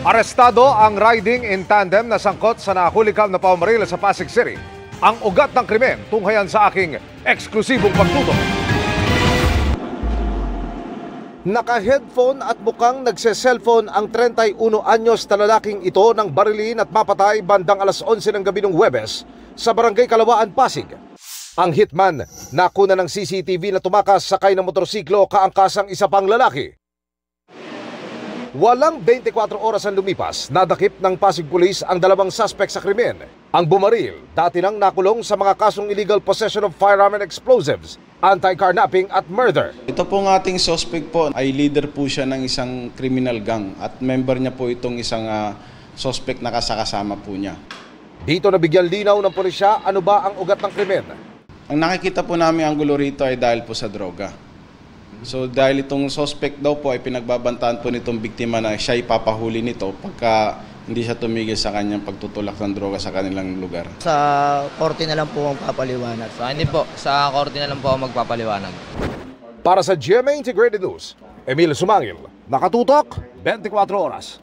Arestado ang riding in tandem na sangkot sa nahulikam na pamamaril sa Pasig City. Ang ugat ng krimen tunghayan sa aking eksklusibong pagtutok. Naka-headphone at mukhang nagse-cellphone ang 31 anyos na lalaking ito nang barilin at mapatay bandang alas 11 ng gabi ng Huwebes sa Barangay Kalawaan, Pasig. Ang hitman nakuna ng CCTV na tumakas sakay ng motorsiklo kaangkasang isa pang lalaki. Walang 24 oras ang lumipas, nadakip ng Pasig Police ang dalawang suspect sa krimen. Ang bumaril, dati nang nakulong sa mga kasong illegal possession of firearm and explosives, anti-carnapping at murder. Ito pong ating suspect po ay leader po siya ng isang criminal gang at member niya po itong isang suspect na kasakasama po niya. Dito nabigyan linaw ng pulisya ano ba ang ugat ng krimen. Ang nakikita po namin ang gulo rito ay dahil po sa droga. So dahil itong suspect daw po ay pinagbabantaan po nitong biktima na siya ipapahuli nito pagka hindi siya tumigil sa kanyang pagtutulak ng droga sa kanilang lugar. Sa korte na lang po magpapaliwanag. So hindi po, sa korte na lang po magpapaliwanag. Para sa GMA Integrated News, Emil Sumangil, nakatutok 24 oras.